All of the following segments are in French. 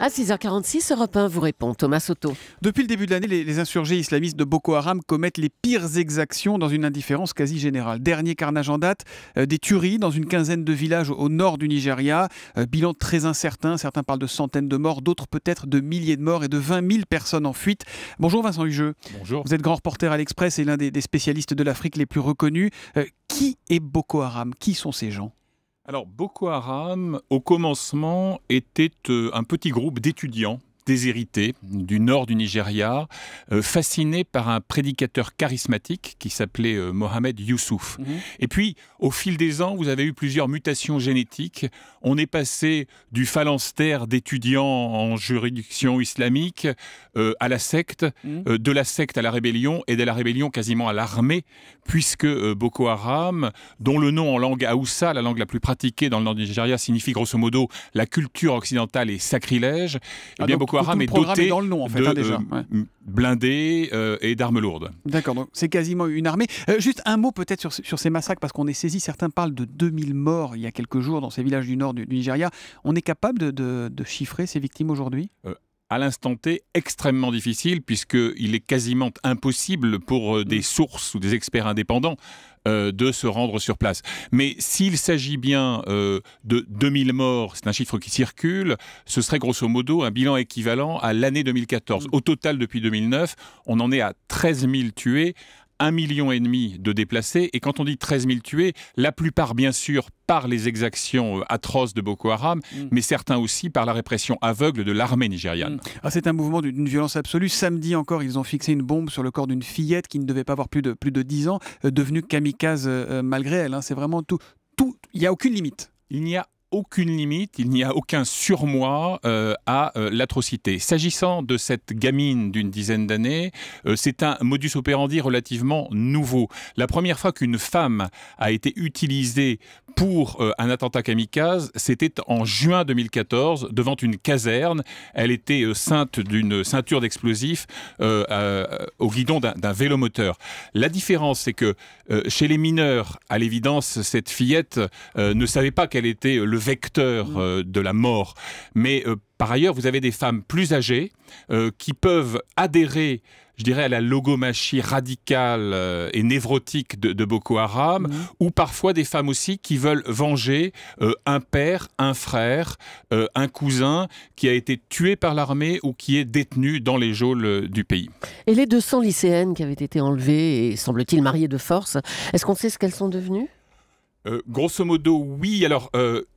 À 6h46, Europe 1 vous répond, Thomas Soto. Depuis le début de l'année, les insurgés islamistes de Boko Haram commettent les pires exactions dans une indifférence quasi générale. Dernier carnage en date, des tueries dans une quinzaine de villages au nord du Nigeria. Bilan très incertain, certains parlent de centaines de morts, d'autres peut-être de milliers de morts et de 20 000 personnes en fuite. Bonjour Vincent Hugeux. Bonjour. Vous êtes grand reporter à l'Express et l'un des spécialistes de l'Afrique les plus reconnus. Qui est Boko Haram? Qui sont ces gens? Alors, Boko Haram, au commencement, était un petit groupe d'étudiants déshérités du nord du Nigeria, fascinés par un prédicateur charismatique qui s'appelait Mohamed Youssouf. Et puis, au fil des ans, vous avez eu plusieurs mutations génétiques. On est passé du phalanstère d'étudiants en juridiction islamique à la secte, de la secte à la rébellion, et de la rébellion quasiment à l'armée, puisque Boko Haram, dont le nom en langue Haoussa, la langue la plus pratiquée dans le nord du Nigeria, signifie grosso modo « la culture occidentale est sacrilège », eh bien Boko Haram est doté dans le nom, en fait, déjà. blindés et d'armes lourdes. D'accord, donc c'est quasiment une armée. Juste un mot peut-être sur ces massacres, parce qu'on est saisi, certains parlent de 2000 morts il y a quelques jours dans ces villages du nord du Nigeria. On est capable de chiffrer ces victimes aujourd'hui ? À l'instant T, extrêmement difficile, puisqu'il est quasiment impossible pour des sources ou des experts indépendants de se rendre sur place. Mais s'il s'agit bien de 2000 morts, c'est un chiffre qui circule, ce serait grosso modo un bilan équivalent à l'année 2014. Au total, depuis 2009, on en est à 13 000 tués, 1,5 million de déplacés. Et quand on dit 13 000 tués, la plupart, bien sûr, par les exactions atroces de Boko Haram, mais certains aussi par la répression aveugle de l'armée nigériane. C'est un mouvement d'une violence absolue. Samedi encore, ils ont fixé une bombe sur le corps d'une fillette qui ne devait pas avoir plus de 10 ans, devenue kamikaze malgré elle. C'est vraiment tout. Il n'y a aucune limite. Il n'y a aucune limite, il n'y a aucun surmoi à l'atrocité. S'agissant de cette gamine d'une dizaine d'années, c'est un modus operandi relativement nouveau. La première fois qu'une femme a été utilisée pour un attentat kamikaze, c'était en juin 2014, devant une caserne. Elle était ceinte d'une ceinture d'explosifs au guidon d'un vélomoteur. La différence, c'est que chez les mineurs, à l'évidence, cette fillette ne savait pas qu'elle était le vecteur de la mort. Mais par ailleurs, vous avez des femmes plus âgées qui peuvent adhérer, je dirais, à la logomachie radicale et névrotique de Boko Haram, ou parfois des femmes aussi qui veulent venger un père, un frère, un cousin qui a été tué par l'armée ou qui est détenu dans les geôles du pays. Et les 200 lycéennes qui avaient été enlevées et semble-t-il mariées de force, est-ce qu'on sait ce qu'elles sont devenues ? Grosso modo, oui. Alors,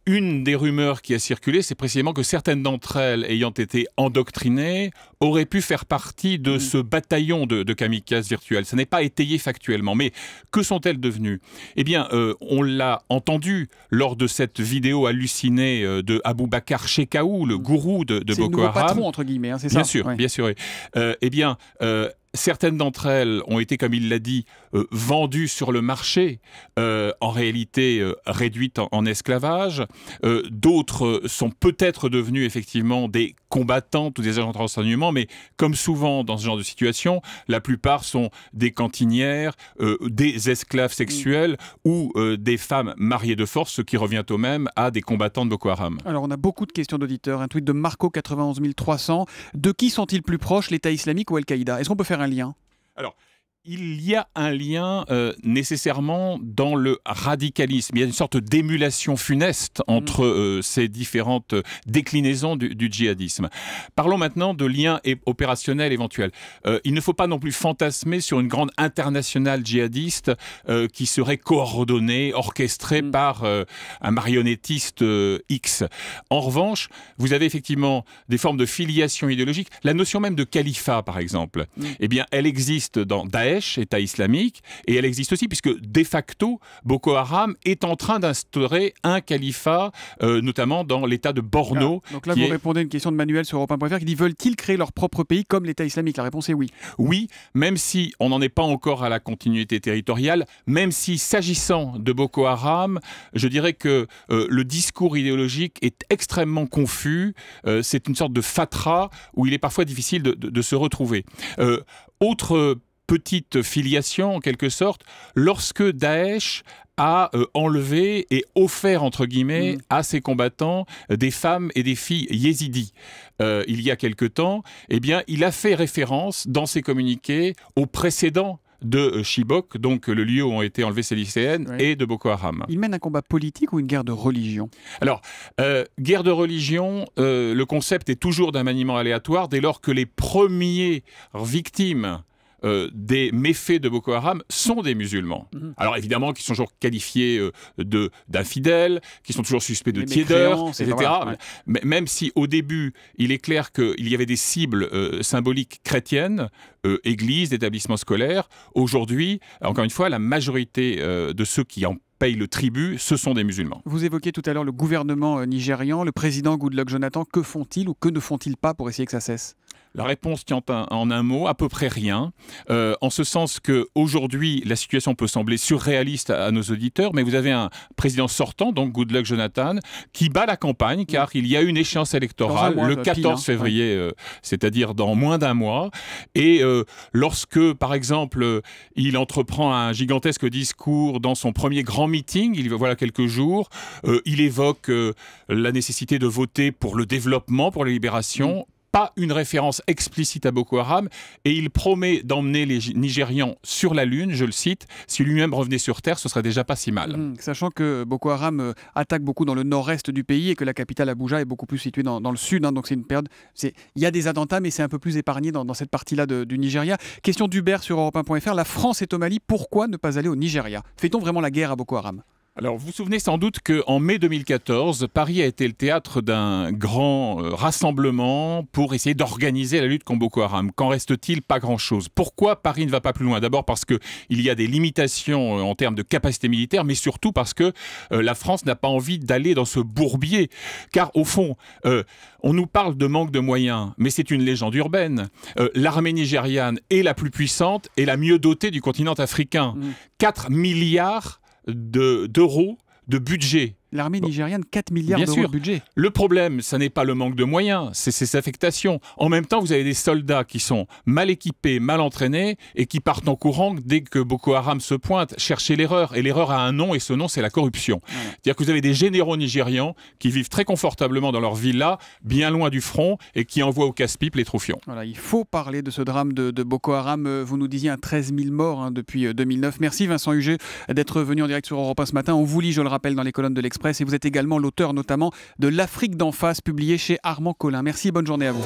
une des rumeurs qui a circulé, c'est précisément que certaines d'entre elles, ayant été endoctrinées, auraient pu faire partie de ce bataillon de kamikazes virtuels. Ça n'est pas étayé factuellement. Mais que sont-elles devenues? Eh bien, on l'a entendu lors de cette vidéo hallucinée de Aboubacar Shekau, le gourou de Boko Haram. C'est le nouveau patron, entre guillemets, c'est ça? Bien sûr, bien sûr. Eh bien... certaines d'entre elles ont été, comme il l'a dit, vendues sur le marché, en réalité réduites en esclavage. D'autres sont peut-être devenues effectivement des combattantes ou des agents de renseignement, mais comme souvent dans ce genre de situation, la plupart sont des cantinières, des esclaves sexuels ou des femmes mariées de force, ce qui revient au même à des combattants de Boko Haram. Alors on a beaucoup de questions d'auditeurs. Un tweet de Marco 91 300. De qui sont-ils plus proches, l'État islamique ou Al-Qaïda? Est-ce qu'on peut faire un lien? Alors, il y a un lien nécessairement dans le radicalisme. Il y a une sorte d'émulation funeste entre ces différentes déclinaisons du djihadisme. Parlons maintenant de liens opérationnels éventuels. Il ne faut pas non plus fantasmer sur une grande internationale djihadiste qui serait coordonnée, orchestrée par un marionnettiste X. En revanche, vous avez effectivement des formes de filiation idéologique. La notion même de califat, par exemple, eh bien, elle existe dans Daesh, État islamique, et elle existe aussi puisque de facto Boko Haram est en train d'instaurer un califat, notamment dans l'État de Borno. Donc là, vous répondez à une question de Manuel sur Europe 1.fr qui dit: veulent-ils créer leur propre pays comme l'État islamique? La réponse est oui. Oui, même si on n'en est pas encore à la continuité territoriale, même si s'agissant de Boko Haram, je dirais que le discours idéologique est extrêmement confus. C'est une sorte de fatras où il est parfois difficile de se retrouver. Autre petite filiation, en quelque sorte, lorsque Daesh a enlevé et offert, entre guillemets, à ses combattants des femmes et des filles yézidis. Il y a quelque temps, eh bien, il a fait référence dans ses communiqués au précédent de Chibok, donc le lieu où ont été enlevées ces lycéennes, et de Boko Haram. Il mène un combat politique ou une guerre de religion? Alors, guerre de religion, le concept est toujours d'un maniement aléatoire dès lors que les premières victimes des méfaits de Boko Haram sont des musulmans. Alors évidemment, qui sont toujours qualifiés d'infidèles, qui sont toujours suspects de tiédeurs, etc. Voilà. Mais même si au début, il est clair qu'il y avait des cibles symboliques chrétiennes, églises, établissements scolaires, aujourd'hui, encore une fois, la majorité de ceux qui en payent le tribut, ce sont des musulmans. Vous évoquiez tout à l'heure le gouvernement nigérian, le président Goodluck Jonathan. Que font-ils ou que ne font-ils pas pour essayer que ça cesse? La réponse tient en un mot, à peu près rien, en ce sens qu'aujourd'hui, la situation peut sembler surréaliste à nos auditeurs, mais vous avez un président sortant, donc Goodluck Jonathan, qui bat la campagne, car il y a une échéance électorale le 14 février, c'est-à-dire dans moins d'un mois, et lorsque, par exemple, il entreprend un gigantesque discours dans son premier grand meeting, il y a voilà quelques jours, il évoque la nécessité de voter pour le développement, pour la libération, pas une référence explicite à Boko Haram, et il promet d'emmener les Nigérians sur la Lune, je le cite, si lui-même revenait sur Terre, ce serait déjà pas si mal. Sachant que Boko Haram attaque beaucoup dans le nord-est du pays et que la capitale Abuja est beaucoup plus située dans le sud, donc c'est une période... Il y a des attentats, mais c'est un peu plus épargné dans cette partie-là du Nigeria. Question d'Hubert sur Europe1.fr, la France est au Mali, pourquoi ne pas aller au Nigeria? Fait-on vraiment la guerre à Boko Haram? Alors, vous vous souvenez sans doute qu'en mai 2014, Paris a été le théâtre d'un grand rassemblement pour essayer d'organiser la lutte contre Boko Haram. Qu'en reste-t-il? Pas grand-chose. Pourquoi Paris ne va pas plus loin? D'abord parce qu'il y a des limitations en termes de capacité militaire, mais surtout parce que la France n'a pas envie d'aller dans ce bourbier. Car au fond, on nous parle de manque de moyens, mais c'est une légende urbaine. L'armée nigériane est la plus puissante et la mieux dotée du continent africain. 4 milliards d'euros de budget. L'armée nigériane, 4 milliards d'euros de budget. Le problème, ça n'est pas le manque de moyens, c'est ses affectations. En même temps, vous avez des soldats qui sont mal équipés, mal entraînés et qui partent en courant dès que Boko Haram se pointe, chercher l'erreur. Et l'erreur a un nom et ce nom, c'est la corruption. C'est-à-dire que vous avez des généraux nigérians qui vivent très confortablement dans leur villa, bien loin du front et qui envoient au casse-pipe les troufions. Voilà, il faut parler de ce drame de Boko Haram. Vous nous disiez 13 000 morts depuis 2009. Merci Vincent Huget d'être venu en direct sur Europe 1 ce matin. On vous lit, je le rappelle, dans les colonnes de l'Express. Et vous êtes également l'auteur notamment de L'Afrique d'en face, publié chez Armand Collin. Merci et bonne journée à vous.